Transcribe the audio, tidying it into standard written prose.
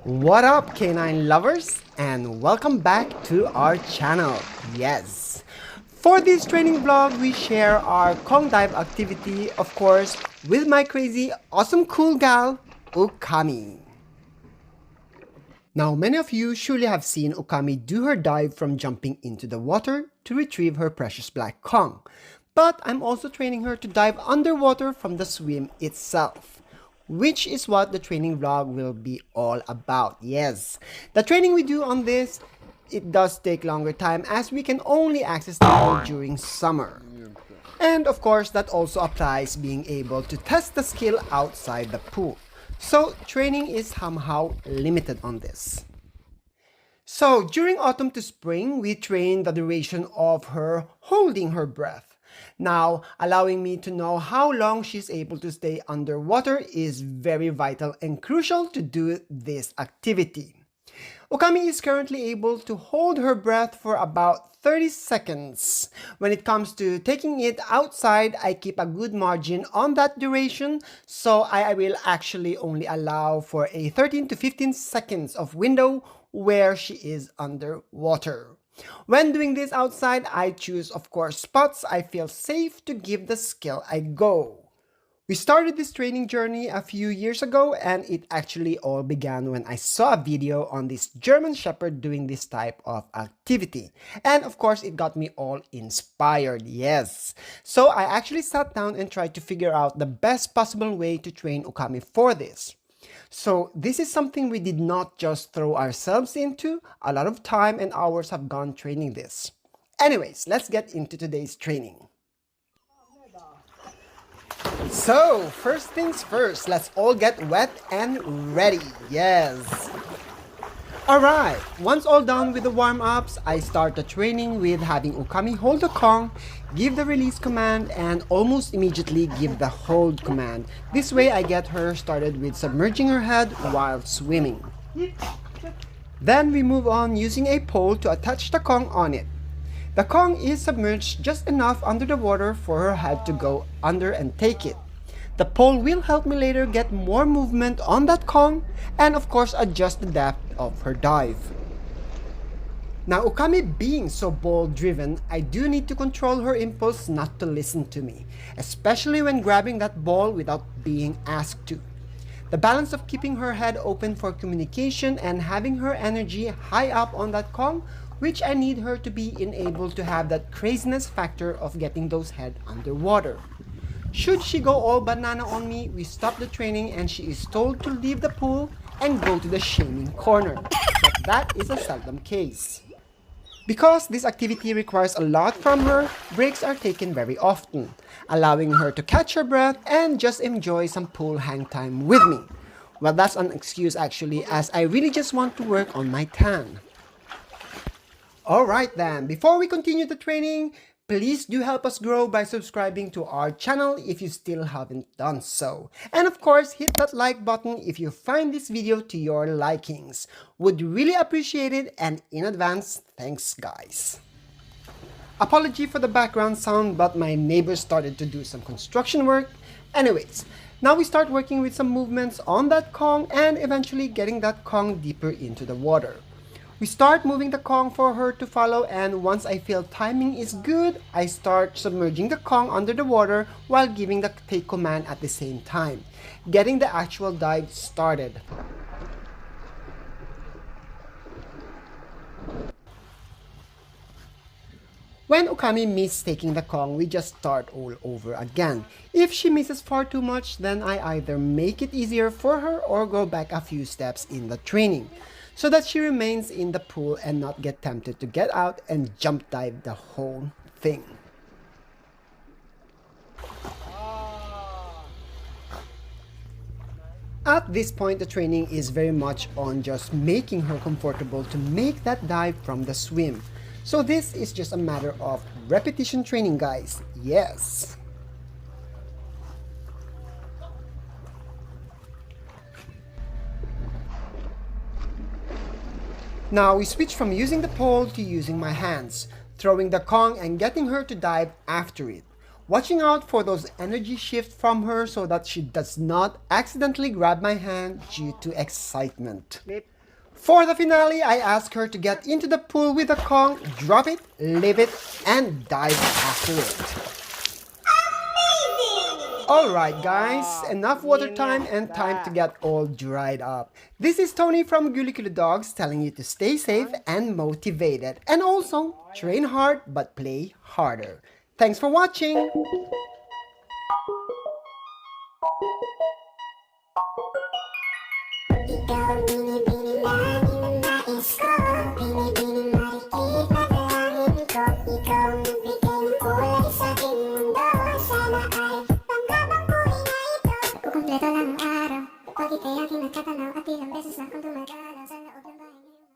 What up, canine lovers, and welcome back to our channel. Yes, for this training vlog, we share our Kong dive activity, of course, with my crazy, awesome, cool gal, Ukami. Now, many of you surely have seen Ukami do her dive from jumping into the water to retrieve her precious black Kong. But I'm also training her to dive underwater from the swim itself, which is what the training vlog will be all about. Yes, the training we do on this, it does take longer time as we can only access the pool during summer. And of course, that also applies being able to test the skill outside the pool. So training is somehow limited on this. So during autumn to spring, we train the duration of her holding her breath. Now, allowing me to know how long she's able to stay underwater is very vital and crucial to do this activity. Ukami is currently able to hold her breath for about 30 seconds. When it comes to taking it outside, I keep a good margin on that duration, so I will actually only allow for a 13 to 15 seconds of window where she is underwater. When doing this outside, I choose, of course, spots I feel safe to give the skill a go. We started this training journey a few years ago, and it actually all began when I saw a video on this German Shepherd doing this type of activity. And of course, it got me all inspired, yes. So I actually sat down and tried to figure out the best possible way to train Ukami for this. So this is something we did not just throw ourselves into. A lot of time and hours have gone training this. Anyways, let's get into today's training. So, first things first, let's all get wet and ready. Yes. Alright, once all done with the warm-ups, I start the training with having Ukami hold the Kong, give the release command, and almost immediately give the hold command. This way I get her started with submerging her head while swimming. Then we move on using a pole to attach the Kong on it. The Kong is submerged just enough under the water for her head to go under and take it. The pole will help me later get more movement on that Kong and of course adjust the depth of her dive. Now, Ukami being so ball driven, I do need to control her impulse not to listen to me, especially when grabbing that ball without being asked to. The balance of keeping her head open for communication and having her energy high up on that Kong, which I need her to be able to have that craziness factor of getting those head underwater. Should she go all banana on me, we stop the training and she is told to leave the pool and go to the shaming corner. But that is a seldom case. Because this activity requires a lot from her, breaks are taken very often, allowing her to catch her breath and just enjoy some pool hang time with me. Well, that's an excuse actually, as I really just want to work on my tan. Alright then, before we continue the training, please do help us grow by subscribing to our channel if you still haven't done so. And of course, hit that like button if you find this video to your likings. Would really appreciate it, and in advance, thanks guys. Apology for the background sound, but my neighbors started to do some construction work. Anyways, now we start working with some movements on that Kong and eventually getting that Kong deeper into the water. We start moving the Kong for her to follow, and once I feel timing is good, I start submerging the Kong under the water while giving the take command at the same time, getting the actual dive started. When Ukami misses taking the Kong, we just start all over again. If she misses far too much, then I either make it easier for her or go back a few steps in the training, so that she remains in the pool and not get tempted to get out and jump dive the whole thing. At this point, the training is very much on just making her comfortable to make that dive from the swim. So this is just a matter of repetition training, guys. Yes. Now we switch from using the pole to using my hands, throwing the Kong and getting her to dive after it. watching out for those energy shifts from her so that she does not accidentally grab my hand due to excitement. For the finale, I ask her to get into the pool with the Kong, drop it, leave it, and dive after it. Alright guys, enough water time and time to get all dried up. This is Tony from Gulikulu Dogs telling you to stay safe and motivated. And also, train hard but play harder. Thanks for watching! Kumpleto lang ang araw. Pag ika'y aking nagkatanaw at ilang beses na kung